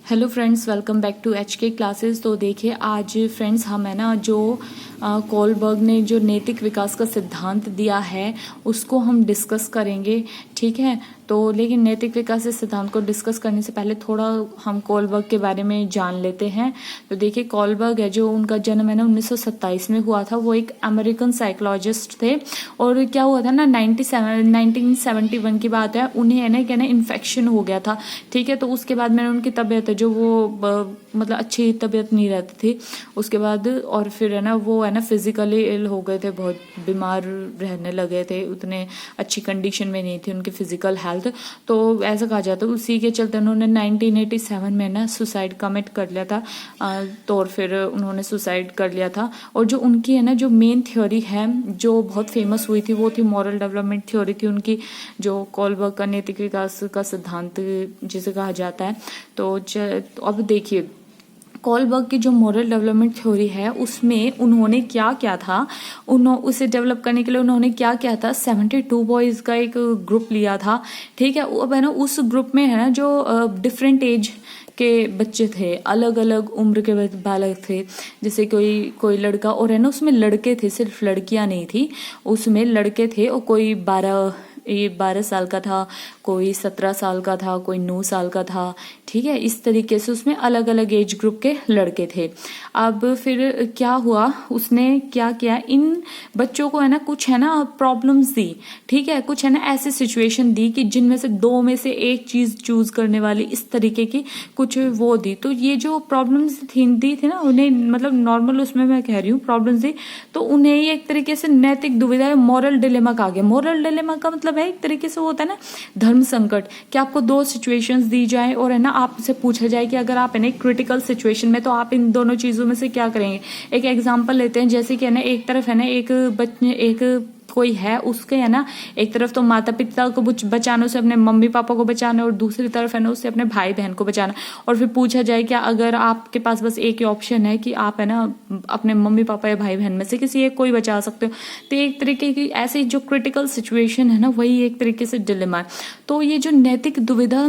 Hello friends, welcome back to HK classes. तो देखिए आज फ्रेंड्स हम है ना जो कोलबर्ग ने जो नैतिक विकास का सिद्धांत दिया है उसको हम डिस्कस करेंगे, ठीक है। तो लेकिन नैतिक विकास के सिद्धांत को डिस्कस करने से पहले थोड़ा हम कोलबर्ग के बारे में जान लेते हैं। तो देखिए कोलबर्ग है जो उनका जन्म है ना 1927 में हुआ था। वो एक अमेरिकन साइकोलॉजिस्ट थे और क्या हुआ था ना 1971 की बात है, उन्हें है ना क्या ना इन्फेक्शन हो गया था, ठीक है। तो उसके बाद मैंने उनकी तबीयत जो वो मतलब अच्छी तबीयत नहीं रहती थी उसके बाद, और फिर है ना वो है ना फिजिकली इल हो गए थे, बहुत बीमार रहने लगे थे, उतने अच्छी कंडीशन में नहीं थी उनकी फिजिकल हेल्थ। तो ऐसा कहा जाता है उसी के चलते उन्होंने 1987 में ना सुसाइड कमिट कर लिया था। तो और फिर उन्होंने सुसाइड कर लिया था। और जो उनकी है ना जो मेन थ्योरी है जो बहुत फेमस हुई थी वो थी मॉरल डेवलपमेंट थ्योरी थी उनकी, जो कोलबर्ग का नैतिक विकास का सिद्धांत जिसे कहा जाता है। तो अब देखिए कोलबर्ग की जो मॉरल डेवलपमेंट थ्योरी है उसमें उन्होंने क्या किया था, उसे डेवलप करने के लिए उन्होंने क्या किया था, 72 बॉयज का एक ग्रुप लिया था, ठीक है। अब है ना उस ग्रुप में है ना जो डिफरेंट एज के बच्चे थे, अलग अलग उम्र के बालक थे, जैसे कोई लड़का, और है ना उसमें लड़के थे, सिर्फ लड़कियां नहीं थी, उसमें लड़के थे। और कोई 12 साल का था, कोई 17 साल का था, कोई 9 साल का था, ठीक है। इस तरीके से उसमें अलग अलग एज ग्रुप के लड़के थे। अब फिर क्या हुआ, उसने क्या किया, इन बच्चों को है ना कुछ है ना प्रॉब्लम्स दी, ठीक है। कुछ है ना ऐसी सिचुएशन दी कि जिनमें से दो में से एक चीज चूज करने वाली, इस तरीके की कुछ वो दी। तो ये जो प्रॉब्लम्स दी थी ना उन्हें, मतलब नॉर्मल उसमें मैं कह रही हूँ प्रॉब्लम्स दी, तो उन्हें ये एक तरीके से नैतिक दुविधा है, मॉरल डिलेमा कहा गया। मॉरल डिलेमा का मतलब है एक तरीके से वो होता है ना धर्म संकट, कि आपको दो सिचुएशंस दी जाए और है ना आपसे पूछा जाए कि अगर आप है ना एक क्रिटिकल सिचुएशन में तो आप इन दोनों चीजों में से क्या करेंगे। एक एग्जांपल लेते हैं, जैसे कि है ना एक तरफ है ना एक कोई है, उसके है ना एक तरफ तो माता पिता को बचाना, उसे अपने मम्मी पापा को बचाना, और दूसरी तरफ है ना उसे अपने भाई बहन को बचाना। और फिर पूछा जाए कि अगर आपके पास बस एक ही ऑप्शन है कि आप है ना अपने मम्मी पापा या भाई बहन में से किसी एक को ही बचा सकते हो, तो एक तरीके की ऐसी जो क्रिटिकल सिचुएशन है ना वही एक तरीके से डिलेमा है। तो ये जो नैतिक दुविधा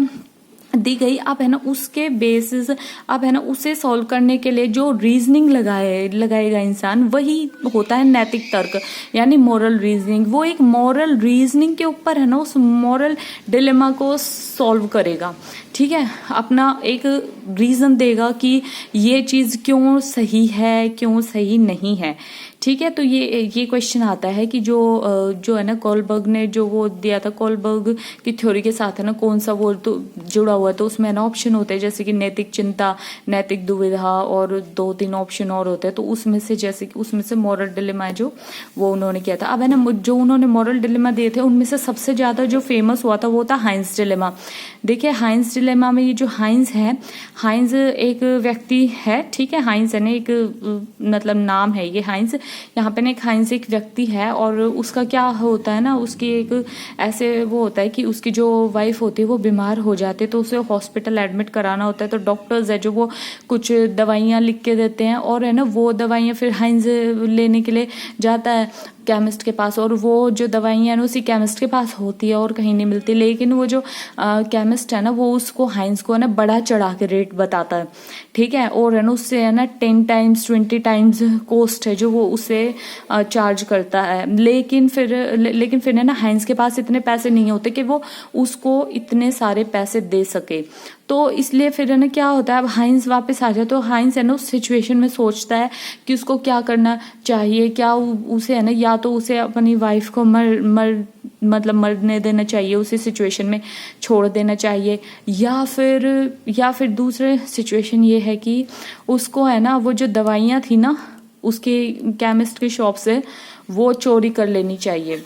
दी गई, अब है ना उसके बेसिस, अब है ना उसे सॉल्व करने के लिए जो रीजनिंग लगाएगा इंसान, वही होता है नैतिक तर्क, यानी मॉरल रीजनिंग। वो एक मॉरल रीजनिंग के ऊपर है ना उस मॉरल डिलेमा को सॉल्व करेगा, ठीक है। अपना एक रीजन देगा कि ये चीज क्यों सही है, क्यों सही नहीं है, ठीक है। तो ये क्वेश्चन आता है कि जो है ना कोलबर्ग ने जो वो दिया था, कोलबर्ग की थ्योरी के साथ है ना कौन सा वो तो जुड़ा हुआ है। तो उसमें ना ऑप्शन होते हैं जैसे कि नैतिक चिंता, नैतिक दुविधा, और 2-3 ऑप्शन और होते हैं। तो उसमें से जैसे कि उसमें से मॉरल डिलेमा है जो वो उन्होंने किया था। अब है ना जो उन्होंने मॉरल डिलेमा दिए थे उनमें से सबसे ज्यादा जो फेमस हुआ था वो था हाइंस डिलेमा। देखिए हाइंस डिलेमा में ये जो हाइंस है, हाइंस एक व्यक्ति है, ठीक है। हाइंस है ना एक मतलब नाम है ये हाइंस, यहाँ पे ना एक हाइंस एक व्यक्ति है, और उसका क्या होता है ना, उसकी एक ऐसे वो होता है कि उसकी जो वाइफ होती है वो बीमार हो जाती है, तो उसे हॉस्पिटल एडमिट कराना होता है। तो डॉक्टर्स है जो वो कुछ दवाइयाँ लिख के देते हैं, और है ना वो दवाइयाँ फिर हाइंस लेने के लिए जाता है केमिस्ट के पास, और वो जो दवाइयाँ हैं उसी केमिस्ट के पास होती है और कहीं नहीं मिलती। लेकिन वो जो केमिस्ट है ना वो उसको हाइंस को है ना बढ़ा चढ़ा के रेट बताता है, ठीक है। और है ना उससे है ना 10 टाइम्स 20 टाइम्स कॉस्ट है जो वो उसे चार्ज करता है। लेकिन फिर है ना हाइंस के पास इतने पैसे नहीं होते कि वो उसको इतने सारे पैसे दे सके। तो इसलिए फिर है ना क्या होता है, अब हाइंस वापस आ जाए तो हाइंस है ना उस सिचुएशन में सोचता है कि उसको क्या करना चाहिए। क्या उसे है ना, या तो उसे अपनी वाइफ को मतलब मरने देना चाहिए, उसी सिचुएशन में छोड़ देना चाहिए, या फिर दूसरे सिचुएशन ये है कि उसको है ना वो जो दवाइयाँ थी ना उसके केमिस्ट की शॉप से वो चोरी कर लेनी चाहिए,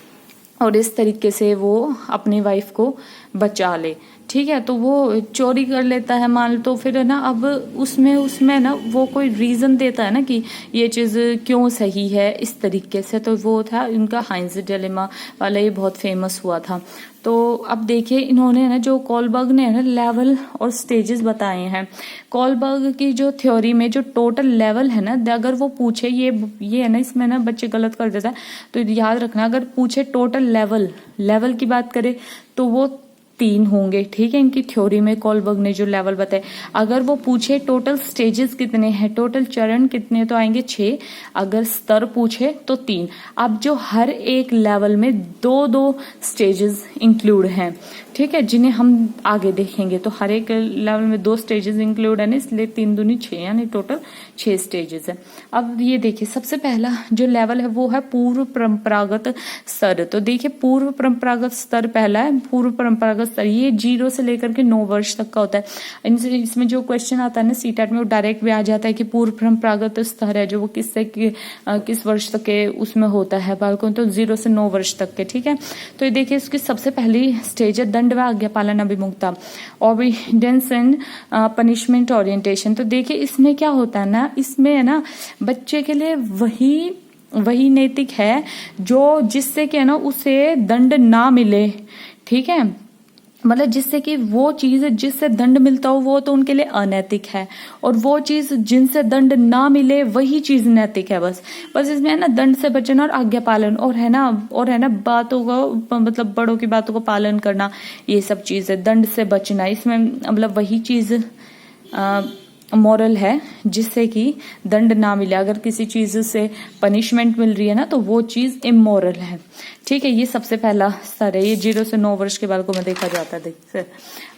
और इस तरीके से वो अपनी वाइफ को बचा ले, ठीक है। तो वो चोरी कर लेता है मान, तो फिर है ना अब उसमें ना वो कोई रीजन देता है ना कि ये चीज क्यों सही है, इस तरीके से। तो वो था इनका हाइंस डिलेमा वाला, ये बहुत फेमस हुआ था। तो अब देखिए इन्होंने ना जो कोलबर्ग ने ना लेवल और स्टेजेस बताए हैं। कोलबर्ग की जो थ्योरी में जो टोटल लेवल है ना, अगर वो पूछे ये है ना, इसमें ना बच्चे गलत कर देता है, तो याद रखना अगर पूछे टोटल लेवल की बात करें तो वो 3 होंगे, ठीक है। इनकी थ्योरी में कोलबर्ग ने जो लेवल बताए, अगर वो पूछे टोटल स्टेजेस कितने हैं, टोटल चरण कितने, तो आएंगे 6। अगर स्तर पूछे तो 3। अब जो हर एक लेवल में 2-2 स्टेजेस इंक्लूड हैं, ठीक है, जिन्हें हम आगे देखेंगे। तो हर एक लेवल में 2 स्टेजेस इंक्लूड है ना, इसलिए 3 दूनी 6, यानी टोटल 6 स्टेजेस है। अब ये देखिए, सबसे पहला जो लेवल है वो है पूर्व परंपरागत स्तर। तो देखिए, पूर्व परंपरागत स्तर पहला है। पूर्व परंपरागत स्तर ये 0 से लेकर के 9 वर्ष तक का होता है। इसमें जो क्वेश्चन आता है ना सीटेट में, वो डायरेक्ट भी आ जाता है कि पूर्व परंपरागत स्तर है जो वो किस वर्ष तक के उसमें होता है बालकों, तो 0 से 9 वर्ष तक के, ठीक है। तो ये देखिए, इसकी सबसे पहली स्टेज है दंड व आज्ञा पालन अभिमुखता, ओबीडियंस एंड पनिशमेंट ओरिएंटेशन। तो देखिए, इसमें क्या होता है ना, इसमें है ना बच्चे के लिए वही नैतिक है जो जिससे कि है ना उसे दंड ना मिले, ठीक है। मतलब जिससे कि वो चीज जिससे दंड मिलता हो वो तो उनके लिए अनैतिक है, और वो चीज जिनसे दंड ना मिले वही चीज नैतिक है। बस इसमें है ना दंड से बचना और आज्ञा पालन, और है ना बातों को, मतलब बड़ों की बातों को पालन करना, ये सब चीज है। दंड से बचना, इसमें मतलब वही चीज मॉरल है जिससे कि दंड ना मिले। अगर किसी चीज से पनिशमेंट मिल रही है ना, तो वो चीज इमोरल है, ठीक है। ये सबसे पहला स्तर है, ये 0 से 9 वर्ष के बालकों में देखा जाता है। देखिए,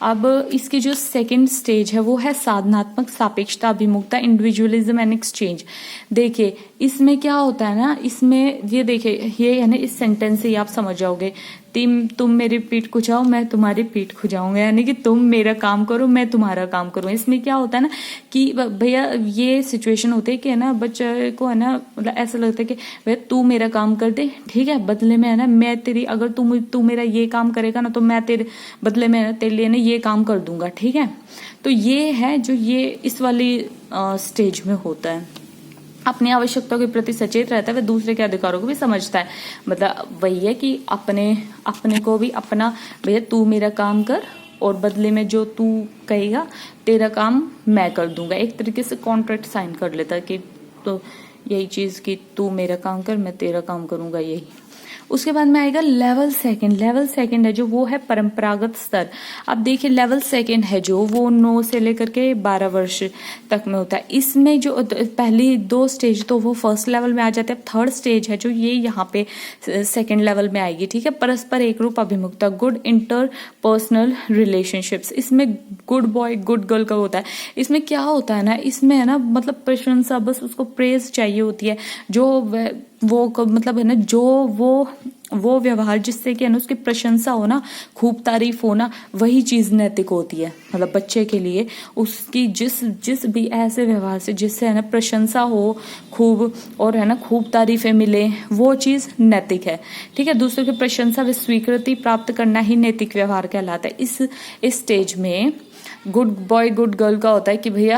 अब इसकी जो सेकंड स्टेज है वो है साधनात्मक सापेक्षता अभिमुखता, इंडिविजुअलिज्म एंड एक्सचेंज। देखिए, इसमें क्या होता है ना, इसमें ये देखिए, ये है ना, इस सेंटेंस से आप समझ जाओगे, तुम मेरी पीठ खुजाओ मैं तुम्हारी पीठ खुजाऊंगा, यानी कि तुम मेरा काम करो मैं तुम्हारा काम करूँ। इसमें क्या होता है ना कि भैया ये सिचुएशन होती है कि है ना बच्चे को है ना, मतलब ऐसा लगता है कि भैया तू मेरा काम कर दे, ठीक है, बदले में है ना मैं तेरी, अगर तू मेरा ये काम करेगा ना तो मैं तेरे बदले में तेरे लिए ना ये काम कर दूंगा, ठीक है। तो ये है जो ये इस वाली स्टेज में होता है। अपनी आवश्यकताओं के प्रति सचेत रहता है, वह दूसरे के अधिकारों को भी समझता है। मतलब वही है कि अपने को भी अपना, भैया तू मेरा काम कर और बदले में जो तू कहेगा तेरा काम मैं कर दूंगा। एक तरीके से कॉन्ट्रैक्ट साइन कर लेता है कि तो यही चीज कि तू मेरा काम कर मैं तेरा काम करूंगा, यही। उसके बाद में आएगा लेवल सेकंड है जो वो है परंपरागत स्तर। अब देखिए, लेवल सेकंड है जो वो 9 से लेकर के 12 वर्ष तक में होता है। इसमें जो पहली 2 स्टेज तो वो फर्स्ट लेवल में आ जाते हैं। थर्ड स्टेज है जो ये यहाँ पे सेकंड लेवल में आएगी, ठीक है। परस्पर एक रूप अभिमुखता, गुड इंटरपर्सनल रिलेशनशिप्स। इसमें गुड बॉय गुड गर्ल का होता है। इसमें क्या होता है ना, इसमें है ना मतलब प्रशंसा, बस उसको प्रेज चाहिए होती है, जो वो मतलब है ना जो वो व्यवहार जिससे कि है ना उसकी प्रशंसा हो ना, खूब तारीफ हो ना, वही चीज नैतिक होती है। मतलब बच्चे के लिए उसकी जिस भी ऐसे व्यवहार से जिससे है ना प्रशंसा हो खूब, और है ना खूब तारीफें मिले, वो चीज नैतिक है, ठीक है। दूसरों की प्रशंसा व स्वीकृति प्राप्त करना ही नैतिक व्यवहार कहलाता है। इस स्टेज में गुड बॉय गुड गर्ल का होता है कि भैया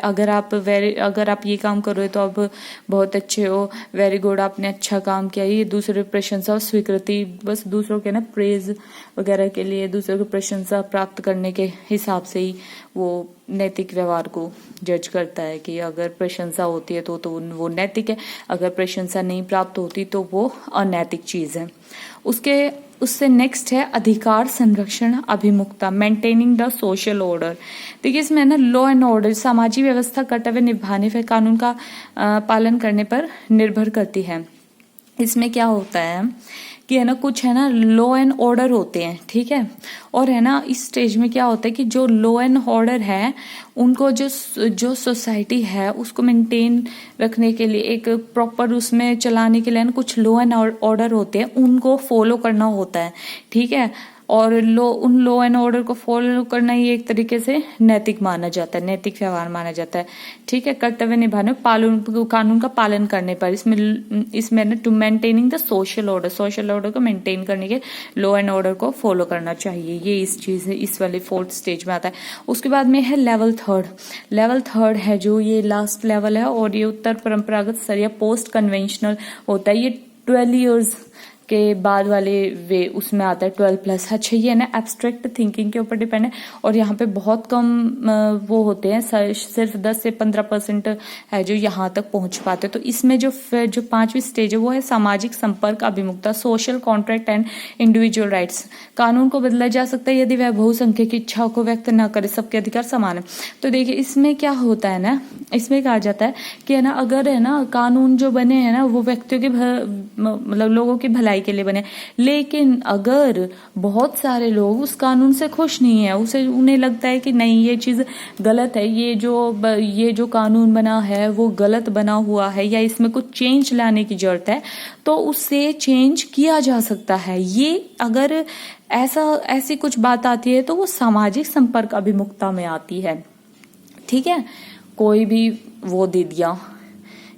अगर आप ये काम कर रहे हो तो आप बहुत अच्छे हो, वेरी गुड, आपने अच्छा काम किया। ये दूसरे प्रशंसा और स्वीकृति, बस दूसरों के ना प्रेज वगैरह के लिए, दूसरों की प्रशंसा प्राप्त करने के हिसाब से ही वो नैतिक व्यवहार को जज करता है कि अगर प्रशंसा होती है तो वो नैतिक है, अगर प्रशंसा नहीं प्राप्त होती तो वो अनैतिक चीज है। उससे नेक्स्ट है अधिकार संरक्षण अभिमुखता, मेंटेनिंग द सोशल ऑर्डर। देखिए, इसमें ना लॉ एंड ऑर्डर, सामाजिक व्यवस्था कर्तव्य निभाने पर कानून का पालन करने पर निर्भर करती है। इसमें क्या होता है कि है ना कुछ है ना लॉ एंड ऑर्डर होते हैं, ठीक है। और है ना इस स्टेज में क्या होता है कि जो लॉ एंड ऑर्डर है उनको जो सोसाइटी है उसको मेंटेन रखने के लिए, एक प्रॉपर उसमें चलाने के लिए ना कुछ लॉ एंड ऑर्डर होते हैं, उनको फॉलो करना होता है, ठीक है। और उन लॉ एंड ऑर्डर को फॉलो करना ही एक तरीके से नैतिक माना जाता है, नैतिक व्यवहार माना जाता है, ठीक है। कर्तव्य निभाने कानून का पालन करने पर, इसमें ना to maintaining the social order को मेंटेन करने के लॉ एंड ऑर्डर को फॉलो करना चाहिए, ये इस चीज है, इस वाले 4th स्टेज में आता है। उसके बाद में है लेवल थर्ड है जो ये लास्ट लेवल है, और ये उत्तर परंपरागत स्तर या पोस्ट कन्वेंशनल होता है। ये के बाद वाले वे उसमें आता है 12+। अच्छा ये है ना एब्स्ट्रैक्ट थिंकिंग के ऊपर डिपेंड है और यहाँ पे बहुत कम वो होते हैं, सिर्फ 10 से 15% है जो यहाँ तक पहुंच पाते हैं। तो इसमें जो 5वीं स्टेज है वो है सामाजिक संपर्क अभिमुखता, social contract and individual rights. कानून को बदला जा सकता है यदि वह बहुसंख्यक की इच्छाओं को व्यक्त न करे, सबके अधिकार समान है। तो देखिए इसमें क्या होता है ना, इसमें कहा जाता है कि है ना अगर है ना कानून जो बने हैं ना वो व्यक्तियों के मतलब लोगों की भलाई के लिए बने, लेकिन अगर बहुत सारे लोग उस कानून से खुश नहीं है, उन्हें लगता है कि नहीं ये चीज गलत है, ये जो कानून बना है वो गलत बना हुआ है या इसमें कुछ चेंज लाने की जरूरत है, तो उससे चेंज किया जा सकता है। ये अगर ऐसी कुछ बात आती है तो वो सामाजिक संपर्क अभिमुखता में आती है। ठीक है, कोई भी वो दे दिया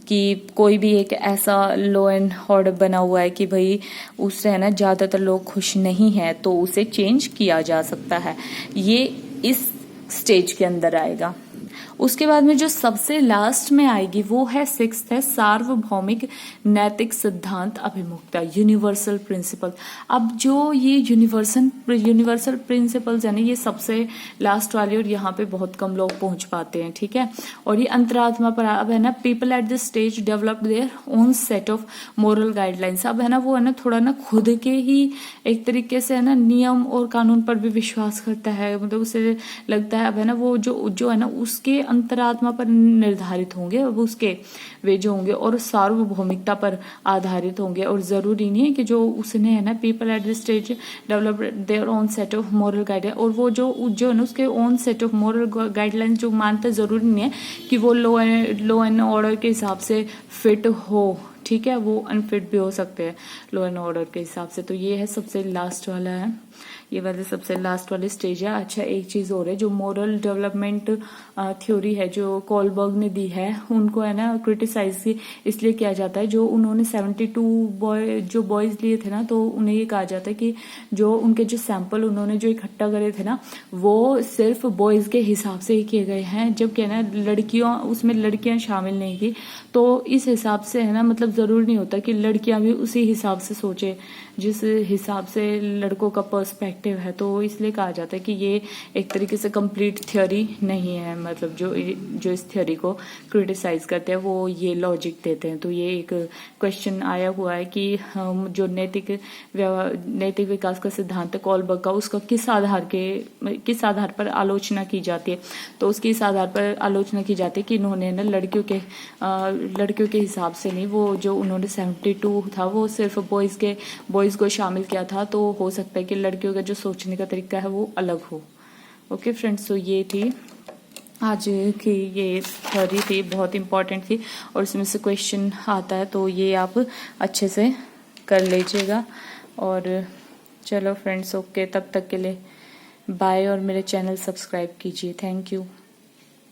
कि कोई भी एक ऐसा लॉ एंड ऑर्डर बना हुआ है कि भाई उससे है ना ज्यादातर लोग खुश नहीं है, तो उसे चेंज किया जा सकता है। ये इस स्टेज के अंदर आएगा। उसके बाद में जो सबसे लास्ट में आएगी वो है 6th है सार्वभौमिक नैतिक सिद्धांत अभिमुखता, यूनिवर्सल प्रिंसिपल। अब जो ये यूनिवर्सल प्रिंसिपल्स है ना ये सबसे लास्ट वाली और यहाँ पे बहुत कम लोग पहुंच पाते हैं। ठीक है, और ये अंतरात्मा पर अब है ना people at this stage develop their own set of moral guidelines. अब है ना वो है ना थोड़ा ना खुद के ही एक तरीके से है ना नियम और कानून पर भी विश्वास करता है, मतलब उसे लगता है अब है ना वो जो है ना उसके अंतरात्मा पर निर्धारित होंगे, अब उसके वे जो होंगे और सार्वभौमिकता पर आधारित होंगे। और जरूरी नहीं है कि जो उसने है ना people at this stage develop their own set of moral guideline, और वो जो है ना उसके own set of moral guideline जो मानते जरूरी नहीं है कि वो लॉ एंड ऑर्डर के हिसाब से फिट हो। ठीक है, वो अनफिट भी हो सकते हैं लॉ एंड ऑर्डर के हिसाब से। तो ये है सबसे लास्ट वाला है, ये वाले सबसे लास्ट वाली स्टेज है। अच्छा एक चीज और है, जो मोरल डेवलपमेंट थ्योरी है जो कोलबर्ग ने दी है, उनको है ना क्रिटिसाइज इसलिए किया जाता है, जो उन्होंने 72 बॉयज लिए थे ना, तो उन्हें ये कहा जाता है कि जो उनके जो सैंपल उन्होंने जो इकट्ठा करे थे ना वो सिर्फ बॉयज के हिसाब से ही किए गए हैं, जबकि है ना उसमें लड़कियां शामिल नहीं थी। तो इस हिसाब से है ना मतलब जरूरी नहीं होता कि लड़कियां भी उसी हिसाब से सोचे जिस हिसाब से लड़कों का पर्सपेक्टिव है। तो इसलिए कहा जाता है कि ये एक तरीके से कंप्लीट थ्योरी नहीं है, मतलब जो इस थ्योरी को क्रिटिसाइज करते हैं वो ये लॉजिक देते हैं। तो ये एक क्वेश्चन आया हुआ है कि जो नैतिक विकास का सिद्धांत है कोलबर्ग का, उसका किस आधार पर आलोचना की जाती है। तो उसकी इस आधार पर आलोचना की जाती है कि इन्होंने ना लड़कियों के हिसाब से नहीं, वो जो उन्होंने 72 था वो सिर्फ बॉयज को शामिल किया था। तो हो सकता है कि लड़कियों का जो सोचने का तरीका है वो अलग हो। ओके फ्रेंड्स, तो ये थी आज की ये थ्योरी थी, बहुत इंपॉर्टेंट थी और इसमें से क्वेश्चन आता है, तो ये आप अच्छे से कर लीजिएगा। और चलो फ्रेंड्स, ओके, तब तक के लिए बाय और मेरे चैनल सब्सक्राइब कीजिए। Thank you.